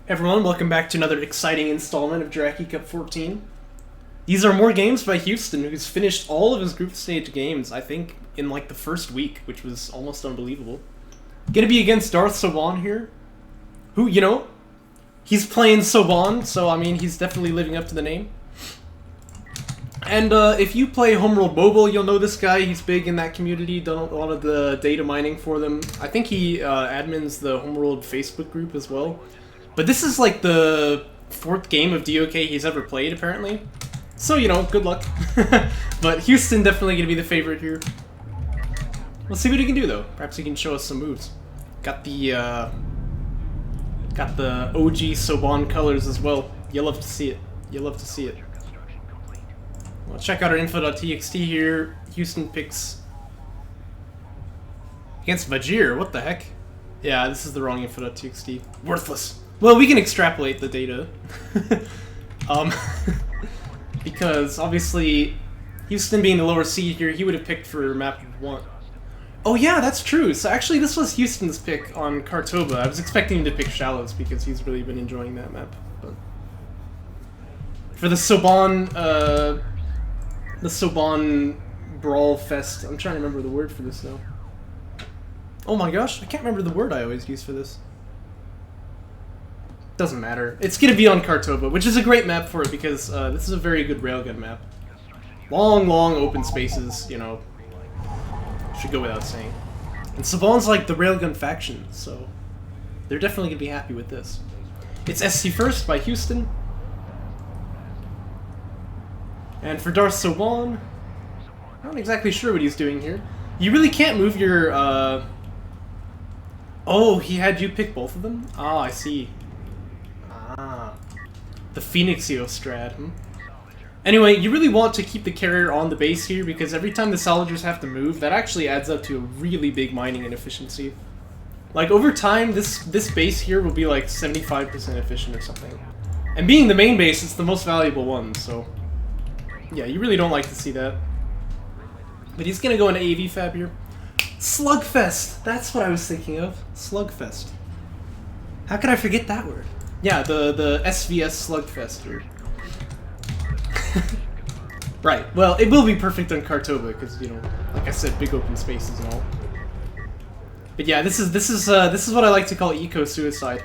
Everyone, welcome back to another exciting installment of Jaraci Cup 14. These are more games by Houston, who's finished all of his group stage games, I think, in like the first week, which was almost unbelievable. Gonna be against Darth Soban here, who, you know, he's playing Soban, so I mean, he's definitely living up to the name. And if you play Homeworld Mobile, you'll know this guy. He's big in that community, done a lot of the data mining for them. I think he admins the Homeworld Facebook group as well. But this is like the 4th game of DOK he's ever played, apparently. So, you know, good luck. But Houston definitely going to be the favorite here. We'll see what he can do, though. Perhaps he can show us some moves. Got the OG Soban colors as well. You'll love to see it. You'll love to see it. Well, check out our info.txt here. Houston picks against Vajir. What the heck? Yeah, this is the wrong info.txt. Worthless. Well, we can extrapolate the data. Because, obviously, Houston being the lower seed here, he would have picked for map 1. Oh yeah, that's true. So actually, this was Houston's pick on Kartoba. I was expecting him to pick Shallows because he's really been enjoying that map. But for the Soban Brawl Fest, I'm trying to remember the word for this now. Oh my gosh, I can't remember the word I always use for this. Doesn't matter. It's gonna be on Kartoba, which is a great map for it because this is a very good railgun map. Long open spaces, you know. Should go without saying. And Soban's like the railgun faction, so they're definitely gonna be happy with this. It's SC first by Houston. And for Darth Soban, I'm not exactly sure what he's doing here. You really can't move your, Oh, he had you pick both of them? Ah, I see. Ah. The Phoenixio strat, Anyway, you really want to keep the carrier on the base here because every time the Salvagers have to move, that actually adds up to a really big mining inefficiency. Like, over time, this base here will be like 75% efficient or something. And being the main base, it's the most valuable one, so... yeah, you really don't like to see that. But he's gonna go into AV Fab here. Slugfest! That's what I was thinking of. Slugfest. How could I forget that word? Yeah, the SVS Slugfest. Or... right, well, it will be perfect on Kartoba, because, you know, like I said, big open spaces and all. But yeah, this is what I like to call eco-suicide.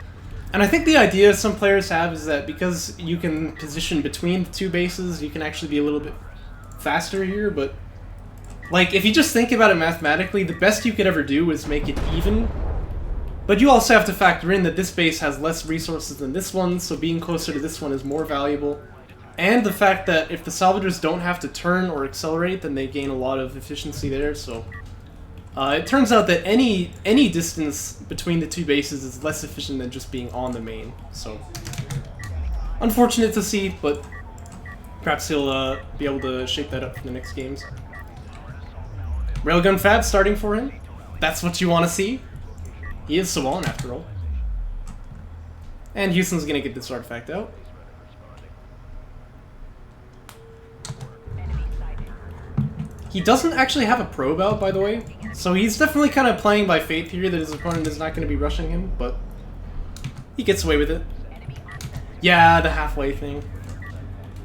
And I think the idea some players have is that because you can position between the two bases, you can actually be a little bit faster here, but... like, if you just think about it mathematically, the best you could ever do is make it even. But you also have to factor in that this base has less resources than this one, so being closer to this one is more valuable. And the fact that if the Salvagers don't have to turn or accelerate, then they gain a lot of efficiency there, so... it turns out that any distance between the two bases is less efficient than just being on the main, so... unfortunate to see, but perhaps he'll be able to shape that up for the next games. Railgun Fab starting for him. That's what you want to see. He is Soban, after all. And Houston's gonna get this artifact out. He doesn't actually have a probe out, by the way, so he's definitely kind of playing by faith here that his opponent is not going to be rushing him, but he gets away with it. Yeah, the halfway thing.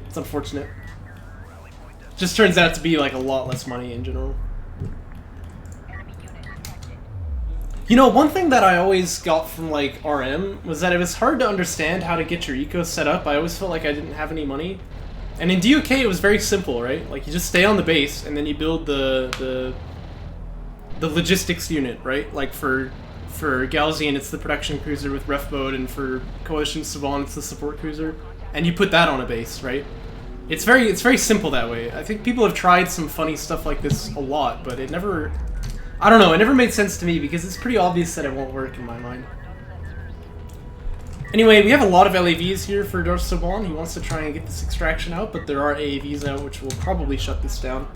It's unfortunate. Just turns out to be like a lot less money in general. You know, one thing that I always got from, like, RM was that it was hard to understand how to get your eco set up. I always felt like I didn't have any money. And in DOK, it was very simple, right? Like, you just stay on the base, and then you build the logistics unit, right? Like, for Galzian, it's the production cruiser with ref mode, and for Coalition Soban, it's the support cruiser. And you put that on a base, right? It's very simple that way. I think people have tried some funny stuff like this a lot, but it never... I don't know, it never made sense to me because it's pretty obvious that it won't work in my mind. Anyway, we have a lot of LAVs here for Darth Soban. He wants to try and get this extraction out, but there are AAVs out which will probably shut this down.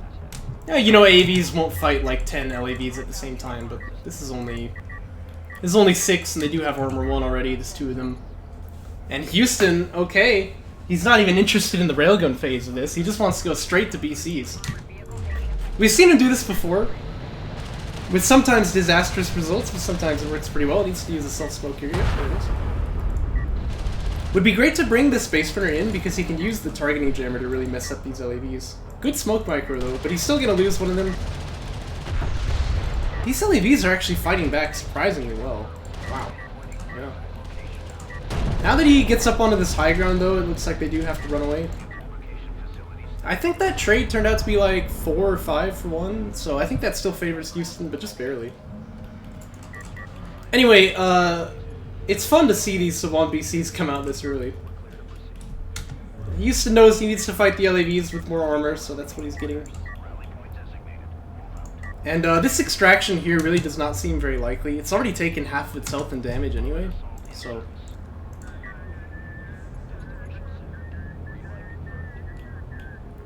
Yeah, you know, AAVs won't fight like 10 LAVs at the same time, but this is only 6, and they do have Armor 1 already, there's 2 of them. And Houston, okay, he's not even interested in the railgun phase of this, he just wants to go straight to BCs. We've seen him do this before. With sometimes disastrous results, but sometimes it works pretty well. It needs to use a self-smoke here. Yep, there it is. Would be great to bring this Space Runner in because he can use the targeting jammer to really mess up these LAVs. Good smoke micro though, but he's still gonna lose one of them. These LAVs are actually fighting back surprisingly well. Wow. Yeah. Now that he gets up onto this high ground though, it looks like they do have to run away. I think that trade turned out to be like 4 or 5 for 1, so I think that still favors Houston, but just barely. Anyway, it's fun to see these Soban BCs come out this early. Houston knows he needs to fight the LAVs with more armor, so that's what he's getting. And this extraction here really does not seem very likely. It's already taken half of its health and damage anyway, so...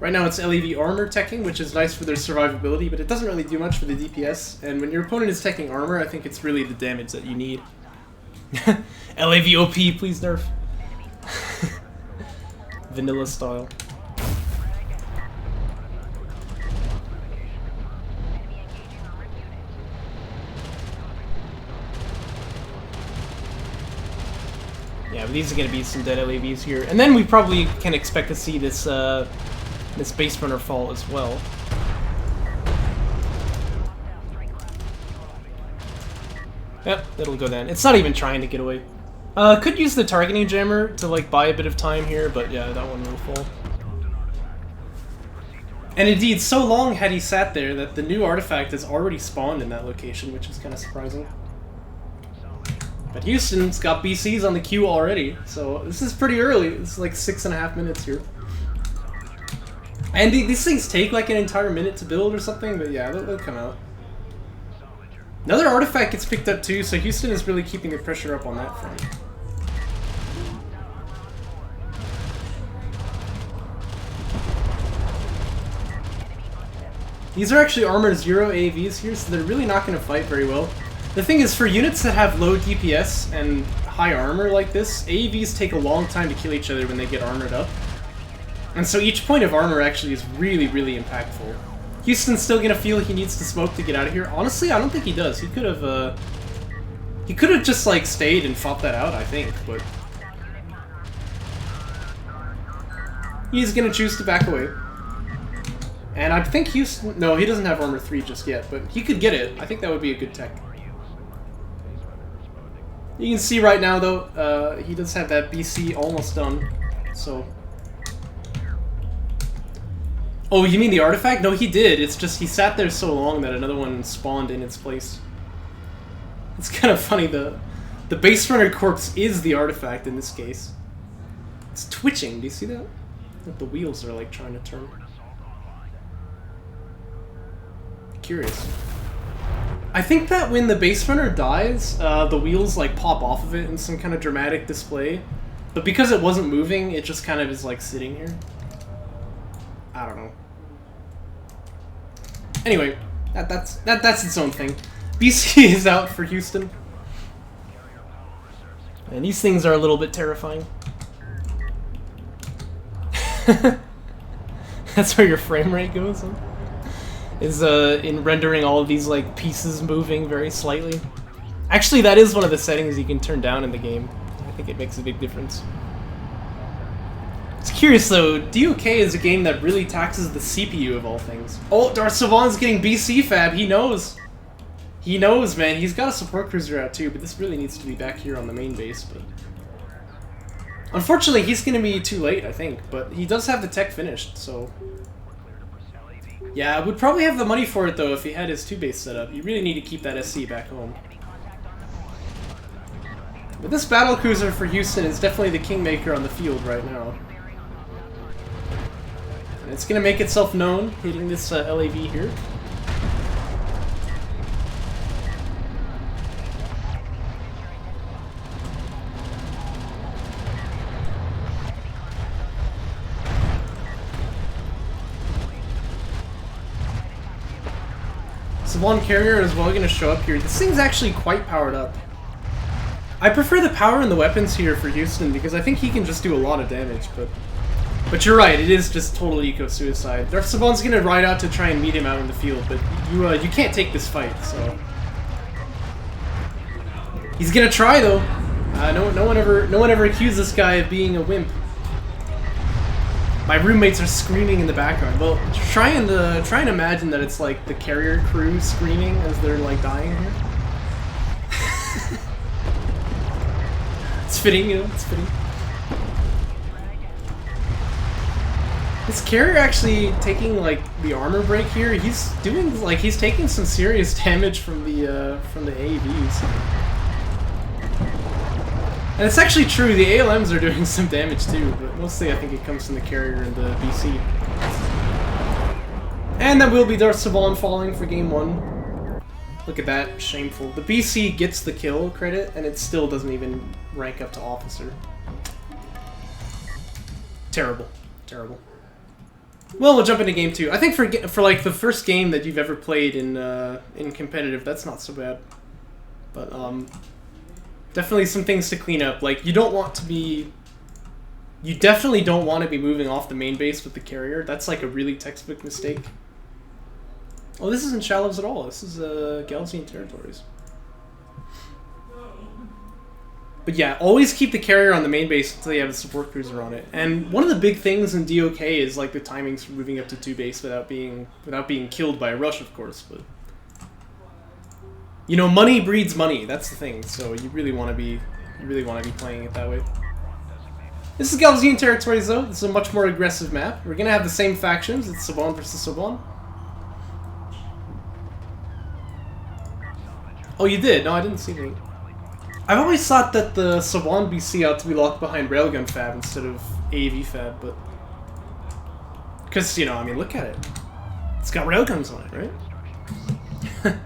Right now it's LAV armor teching, which is nice for their survivability, but it doesn't really do much for the DPS. And when your opponent is teching armor, I think it's really the damage that you need. LAV OP, please nerf. Vanilla style. Yeah, but these are going to be some dead LAVs here. And then we probably can expect to see this this Base Runner fall as well. Yep, it'll go down. It's not even trying to get away. Could use the targeting jammer to like buy a bit of time here, but yeah, that one will fall. And indeed, so long had he sat there that the new artifact has already spawned in that location, which is kind of surprising. But Houston's got BCs on the queue already, so this is pretty early. It's like 6.5 minutes here. And these things take like an entire minute to build or something, but yeah, they'll come out. Another artifact gets picked up too, so Houston is really keeping the pressure up on that front. These are actually armored 0 AAVs here, so they're really not going to fight very well. The thing is, for units that have low DPS and high armor like this, AAVs take a long time to kill each other when they get armored up. And so each point of armor actually is really, really impactful. Houston's still gonna feel he needs to smoke to get out of here. Honestly, I don't think he does. He could have just like stayed and fought that out, I think, but he's gonna choose to back away. And I think Houston, no, he doesn't have armor 3 just yet, but he could get it. I think that would be a good tech. You can see right now though, he does have that BC almost done, so. Oh, you mean the artifact? No, he did. It's just he sat there so long that another one spawned in its place. It's kind of funny. The Base Runner corpse is the artifact in this case. It's twitching. Do you see that? The wheels are like trying to turn. Curious. I think that when the Base Runner dies, the wheels like pop off of it in some kind of dramatic display. But because it wasn't moving, it just kind of is like sitting here. I don't know. Anyway, that's its own thing. BC is out for Houston. And these things are a little bit terrifying. That's where your frame rate goes, huh? Is in rendering all of these like pieces moving very slightly. Actually, that is one of the settings you can turn down in the game. I think it makes a big difference. It's curious though, DOK is a game that really taxes the CPU of all things. Oh, Darth Soban's getting BC fab, he knows. He knows, man. He's got a support cruiser out too, but this really needs to be back here on the main base. But unfortunately, he's going to be too late, I think. But he does have the tech finished, so... Yeah, I would probably have the money for it though if he had his 2-base set up. You really need to keep that SC back home. But this battle cruiser for Houston is definitely the kingmaker on the field right now. And it's going to make itself known, hitting this LAV here. Soban carrier as well going to show up here. This thing's actually quite powered up. I prefer the power in the weapons here for Houston because I think he can just do a lot of damage, but But you're right, it is just total eco-suicide. Darth Soban's gonna ride out to try and meet him out in the field, but you can't take this fight, so... He's gonna try, though. No one ever accused this guy of being a wimp. My roommates are screaming in the background. Well, try and imagine that it's like the carrier crew screaming as they're like dying here. It's fitting, you know, it's fitting. This carrier actually taking like the armor break here. He's doing like he's taking some serious damage from the AAVs. And it's actually true, the ALMs are doing some damage too, but mostly I think it comes from the carrier and the BC. And that will be Darth Soban falling for game 1. Look at that, shameful. The BC gets the kill credit, and it still doesn't even rank up to officer. Terrible. Terrible. Well, we'll jump into game 2. I think for like the first game that you've ever played in competitive, that's not so bad. But definitely some things to clean up. Like you definitely don't want to be moving off the main base with the carrier. That's like a really textbook mistake. Oh, this isn't Shallows at all. This is Galzian territories. But yeah, always keep the carrier on the main base until you have a support cruiser on it. And one of the big things in DOK is like the timings for moving up to 2 base without being killed by a rush, of course. But you know, money breeds money. That's the thing. So you really want to be playing it that way. This is Galzian territories, though. This is a much more aggressive map. We're gonna have the same factions. It's Soban versus Soban. Oh, you did? No, I didn't see anything. I've always thought that the Soban BC ought to be locked behind Railgun Fab instead of AAV Fab, but... Because, you know, I mean, look at it. It's got railguns on it, right?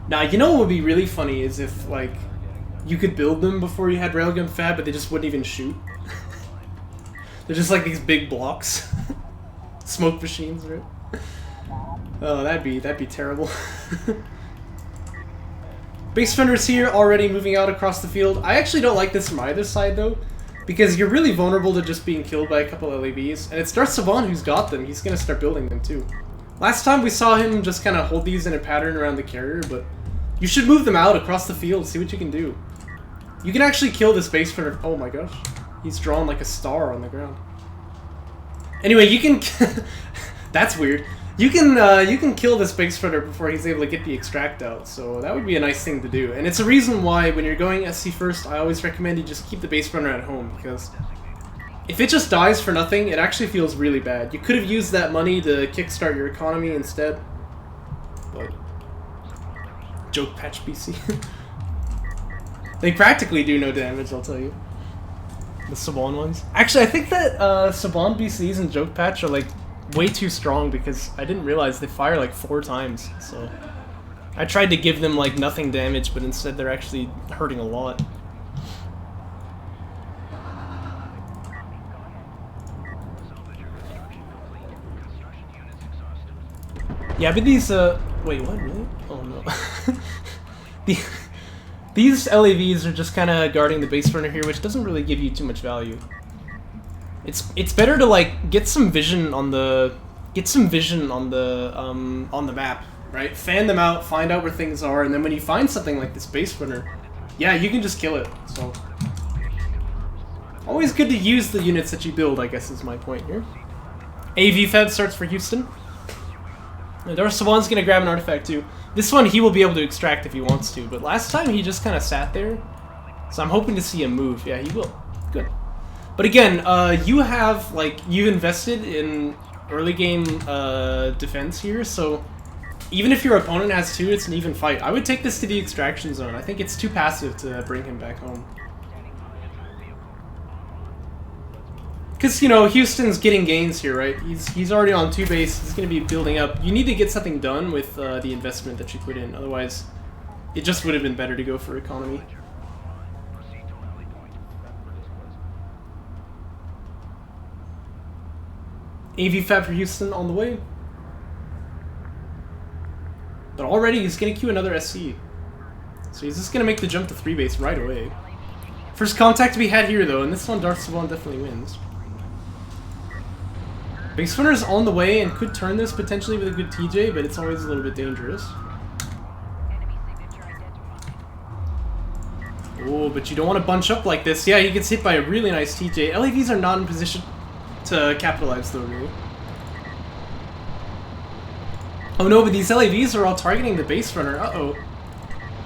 Now, you know what would be really funny is if, like, you could build them before you had Railgun Fab, but they just wouldn't even shoot. They're just like these big blocks. Smoke machines, right? Oh, that'd be terrible. Base defenders here already moving out across the field. I actually don't like this from either side, though, because you're really vulnerable to just being killed by a couple of LAVs, and it's Darth Soban who's got them. He's gonna start building them, too. Last time we saw him just kind of hold these in a pattern around the carrier, but you should move them out across the field, see what you can do. You can actually kill this base defender. Oh my gosh. He's drawn like a star on the ground. Anyway, you can... That's weird. You can kill this base defender before he's able to get the extract out, so that would be a nice thing to do. And it's a reason why when you're going SC first, I always recommend you just keep the base defender at home, because if it just dies for nothing, it actually feels really bad. You could have used that money to kickstart your economy instead. But... Joke patch BC. They practically do no damage, I'll tell you. The Soban ones. Actually, I think that Soban BCs and Joke Patch are like way too strong because I didn't realize they fire like 4 times. So I tried to give them like nothing damage, but instead they're actually hurting a lot. Yeah, but these wait, what, really? Oh no. These LAVs are just kind of guarding the base runner here, which doesn't really give you too much value. It's better to like get some vision on the map, right? Fan them out, find out where things are, and then when you find something like this base runner, yeah, you can just kill it. So always good to use the units that you build, I guess is my point here. AV Fab starts for Houston. Darth Soban's gonna grab an artifact too. This one he will be able to extract if he wants to, but last time he just kind of sat there. So I'm hoping to see him move. Yeah, he will. Good. But again, you've invested in early game defense here, so even if your opponent has 2, it's an even fight. I would take this to the extraction zone. I think it's too passive to bring him back home. Because, you know, Houston's getting gains here, right? He's already on 2 base. He's going to be building up. You need to get something done with the investment that you put in. Otherwise, it just would have been better to go for economy. AV Fab for Houston on the way. But already he's going to queue another SC. So he's just going to make the jump to 3 base right away. First contact we had here, though, and this one Darth Soban definitely wins. Base runner's on the way and could turn this potentially with a good TJ, but it's always a little bit dangerous. Oh, but you don't want to bunch up like this. Yeah, he gets hit by a really nice TJ. LAVs are not in position to capitalize, though, really. Oh no, but these LAVs are all targeting the base runner. Uh-oh.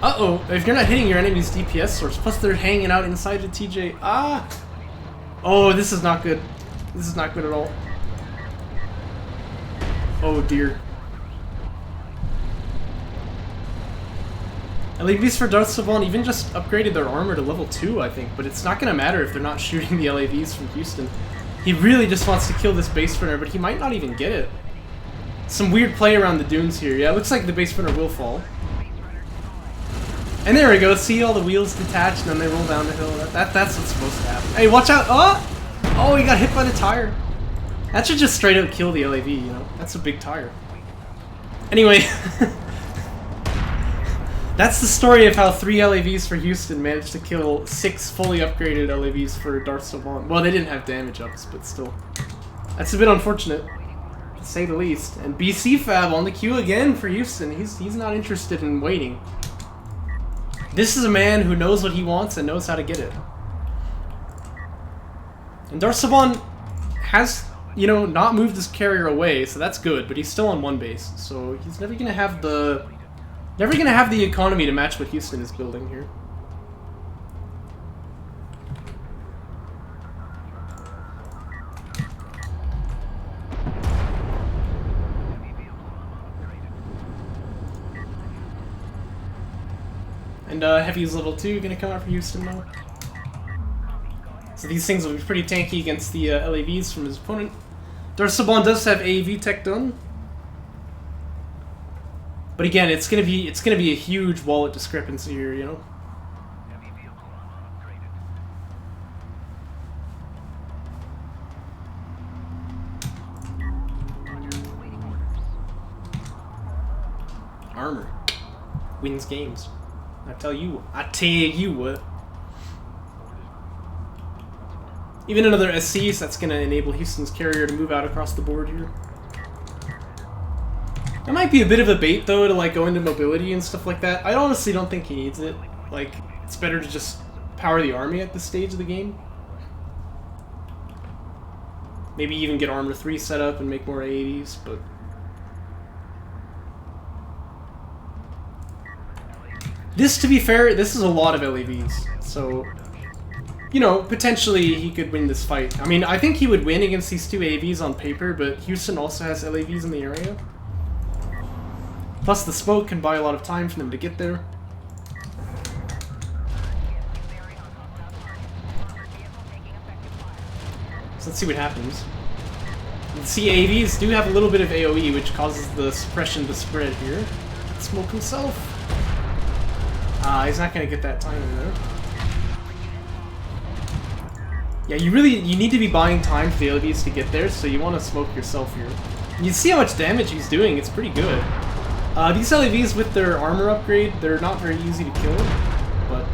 Uh-oh. If you're not hitting your enemy's DPS source, plus they're hanging out inside the TJ. Ah! Oh, this is not good. This is not good at all. Oh dear. LAVs for Darth Soban even just upgraded their armor to level 2, I think, but it's not going to matter if they're not shooting the LAVs from Houston. He really just wants to kill this base runner, but he might not even get it. Some weird play around the dunes here. Yeah, it looks like the base runner will fall. And there we go. See all the wheels detached and then they roll down the hill. That's what's supposed to happen. Hey, watch out! Oh! Oh, he got hit by the tire. That should just straight up kill the LAV, you know? That's a big tire. Anyway... That's the story of how 3 LAVs for Houston managed to kill 6 fully upgraded LAVs for Darth Soban. Well, they didn't have damage ups, but still. That's a bit unfortunate, to say the least. And BC Fab on the queue again for Houston. He's not interested in waiting. This is a man who knows what he wants and knows how to get it. And Darth Soban has, you know, not moved his carrier away, so that's good, but he's still on 1 base. So he's never gonna have the... Never gonna have the economy to match what Houston is building here. And Heavy's level 2 gonna come out for Houston now. So these things will be pretty tanky against the LAVs from his opponent. Darth Soban does have AAV tech done. But again, it's gonna be a huge wallet discrepancy here, you know. Armor wins games. I tell you what. Even another SC, so that's gonna enable Houston's carrier to move out across the board here. That might be a bit of a bait, though, to like go into mobility and stuff like that. I honestly don't think he needs it. Like, it's better to just power the army at this stage of the game. Maybe even get Armor 3 set up and make more AAVs, but... This, to be fair, this is a lot of LAVs, so... You know, potentially he could win this fight. I mean, I think he would win against these 2 AAVs on paper, but Houston also has LAVs in the area. Plus, the smoke can buy a lot of time for them to get there. So let's see what happens. The CAVs do have a little bit of AoE, which causes the suppression to spread here. Smoke himself. He's not going to get that time in there. Yeah, you need to be buying time for the LVs to get there, so you want to smoke yourself here. You see how much damage he's doing, it's pretty good. These LEVs with their armor upgrade, they're not very easy to kill, but...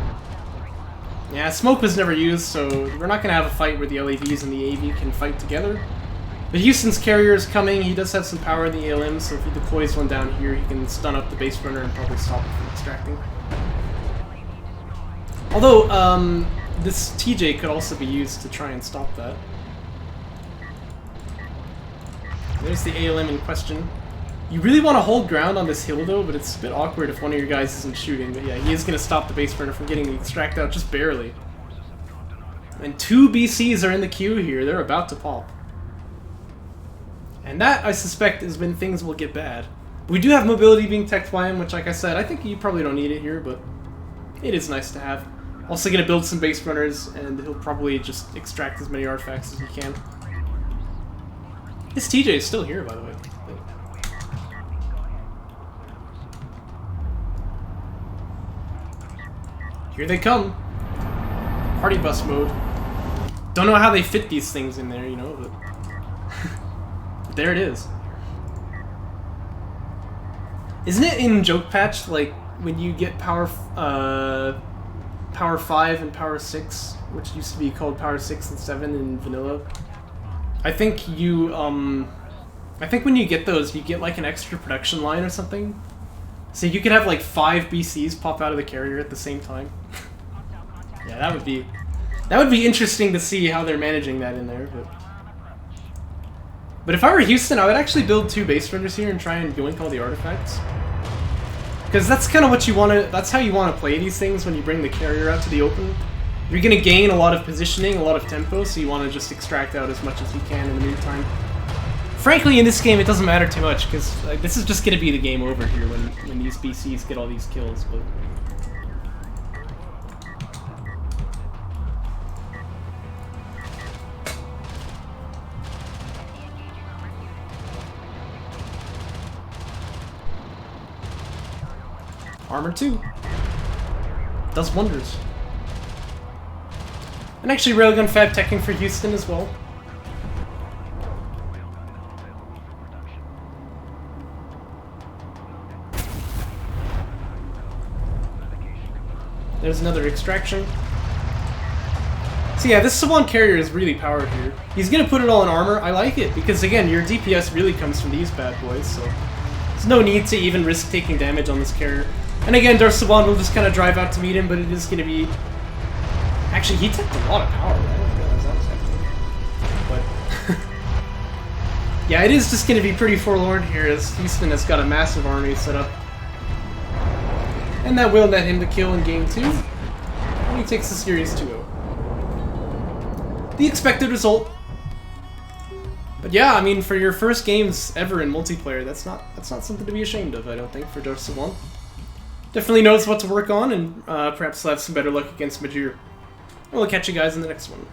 Yeah, smoke was never used, so we're not going to have a fight where the LEVs and the AV can fight together. But Houston's carrier is coming, he does have some power in the ALM, so if he deploys one down here, he can stun up the base runner and probably stop it from extracting. Although, this TJ could also be used to try and stop that. There's the ALM in question. You really want to hold ground on this hill, though, but it's a bit awkward if one of your guys isn't shooting. But yeah, he is going to stop the base runner from getting the extract out just barely. And 2 BCs are in the queue here. They're about to pop. And that, I suspect, is when things will get bad. We do have mobility being teched by him, which, like I said, I think you probably don't need it here, but it is nice to have. Also going to build some base runners, and he'll probably just extract as many artifacts as he can. This TJ is still here, by the way. Here they come. Party bus mode. Don't know how they fit these things in there, you know, but... but there it is. Isn't it in Joke Patch, like, when you get power... Power 5 and Power 6, which used to be called Power 6 and 7 in vanilla. I think you, I think when you get those, you get like an extra production line or something. So you could have like 5 BCs pop out of the carrier at the same time. Yeah, that would be interesting to see how they're managing that in there. But if I were Houston, I would actually build 2 base runners here and try and yoink all the artifacts. Because that's kind of what you want to, that's how you want to play these things when you bring the carrier out to the open. You're going to gain a lot of positioning, a lot of tempo, so you want to just extract out as much as you can in the meantime. Frankly, in this game, it doesn't matter too much, because this is just going to be the game over here when these BCs get all these kills. But Armor 2 does wonders. And actually Railgun Fab teching for Houston as well. There's another extraction. So yeah, this Soban carrier is really powered here. He's gonna put it all in armor. I like it, because again, your DPS really comes from these bad boys, so there's no need to even risk taking damage on this carrier. And again, Darth Soban will just kind of drive out to meet him, but it is going to be... Actually, he took a lot of power, right? I didn't realize that was happening. But... yeah, it is just going to be pretty forlorn here, as Houston has got a massive army set up. And that will net him to kill in game 2. And he takes the series 2-0. The expected result. But yeah, I mean, for your first games ever in multiplayer, that's not something to be ashamed of, I don't think, for Darth Soban. Definitely knows what to work on, and perhaps he'll have some better luck against Majir. We'll catch you guys in the next one.